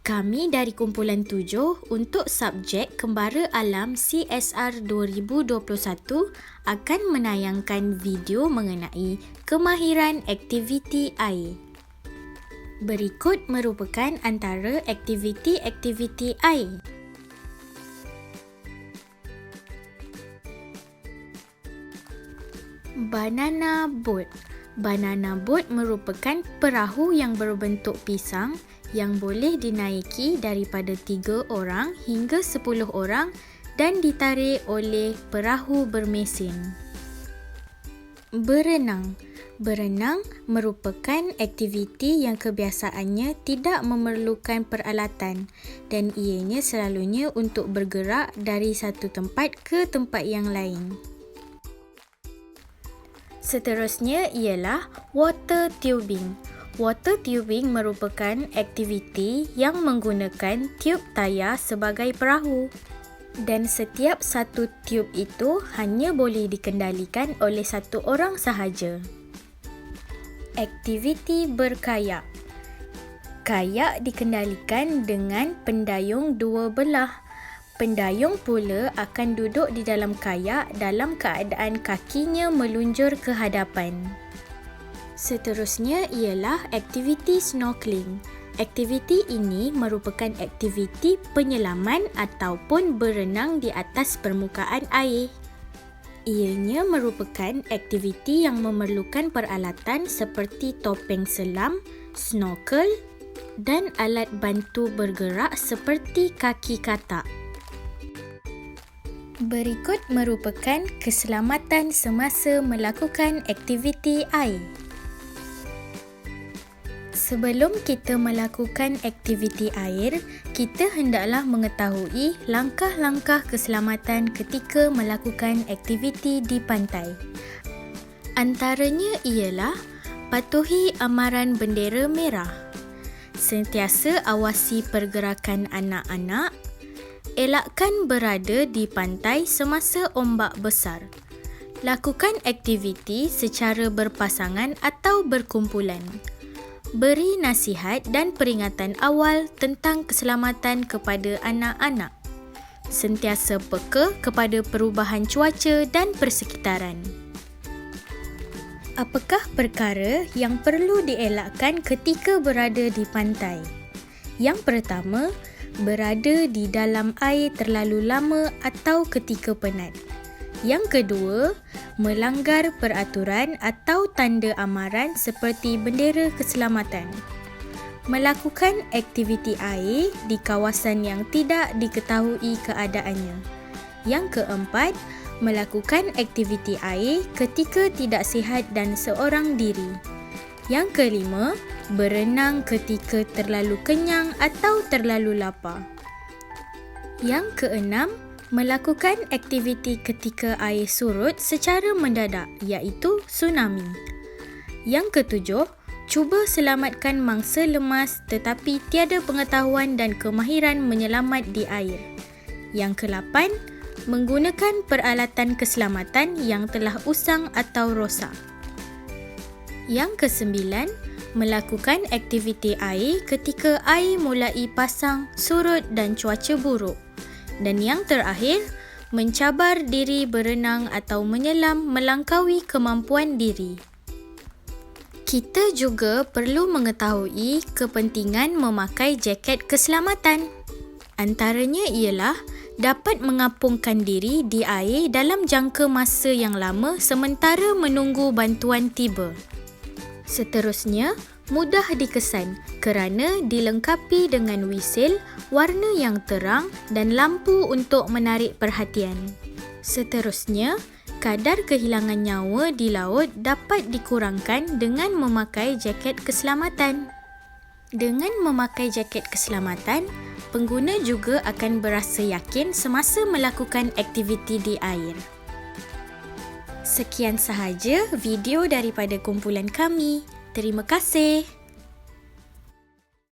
Kami dari kumpulan 7 untuk subjek Kembara Alam CSR 2021 akan menayangkan video mengenai kemahiran aktiviti air. Berikut merupakan antara aktiviti-aktiviti air. Banana boat. Banana boat merupakan perahu yang berbentuk pisang yang boleh dinaiki daripada 3 orang hingga 10 orang dan ditarik oleh perahu bermesin. Berenang. Berenang merupakan aktiviti yang kebiasaannya tidak memerlukan peralatan dan ianya selalunya untuk bergerak dari satu tempat ke tempat yang lain. Seterusnya ialah water tubing. Water tubing merupakan aktiviti yang menggunakan tiub tayar sebagai perahu dan setiap satu tiub itu hanya boleh dikendalikan oleh satu orang sahaja. Aktiviti berkayak. Kayak dikendalikan dengan pendayung dua belah. Pendayung pula akan duduk di dalam kayak dalam keadaan kakinya meluncur ke hadapan. Seterusnya ialah aktiviti snorkeling. Aktiviti ini merupakan aktiviti penyelaman ataupun berenang di atas permukaan air. Ianya merupakan aktiviti yang memerlukan peralatan seperti topeng selam, snorkel dan alat bantu bergerak seperti kaki katak. Berikut merupakan keselamatan semasa melakukan aktiviti air. Sebelum kita melakukan aktiviti air, kita hendaklah mengetahui langkah-langkah keselamatan ketika melakukan aktiviti di pantai. Antaranya ialah patuhi amaran bendera merah, sentiasa awasi pergerakan anak-anak, elakkan berada di pantai semasa ombak besar, lakukan aktiviti secara berpasangan atau berkumpulan. Beri nasihat dan peringatan awal tentang keselamatan kepada anak-anak. Sentiasa peka kepada perubahan cuaca dan persekitaran. Apakah perkara yang perlu dielakkan ketika berada di pantai? Yang pertama, berada di dalam air terlalu lama atau ketika penat. Yang kedua, melanggar peraturan atau tanda amaran seperti bendera keselamatan. Melakukan aktiviti air di kawasan yang tidak diketahui keadaannya. Yang keempat, melakukan aktiviti air ketika tidak sihat dan seorang diri. Yang kelima, berenang ketika terlalu kenyang atau terlalu lapar. Yang keenam, melakukan aktiviti ketika air surut secara mendadak iaitu tsunami. Yang ketujuh, cuba selamatkan mangsa lemas tetapi tiada pengetahuan dan kemahiran menyelamat di air. Yang kelapan, menggunakan peralatan keselamatan yang telah usang atau rosak. Yang kesembilan, melakukan aktiviti air ketika air mulai pasang, surut dan cuaca buruk. Dan yang terakhir, mencabar diri berenang atau menyelam melangkaui kemampuan diri. Kita juga perlu mengetahui kepentingan memakai jaket keselamatan. Antaranya ialah dapat mengapungkan diri di air dalam jangka masa yang lama sementara menunggu bantuan tiba. Seterusnya, mudah dikesan kerana dilengkapi dengan wisil, warna yang terang dan lampu untuk menarik perhatian. Seterusnya, kadar kehilangan nyawa di laut dapat dikurangkan dengan memakai jaket keselamatan. Dengan memakai jaket keselamatan, pengguna juga akan berasa yakin semasa melakukan aktiviti di air. Sekian sahaja video daripada kumpulan kami. Terima kasih.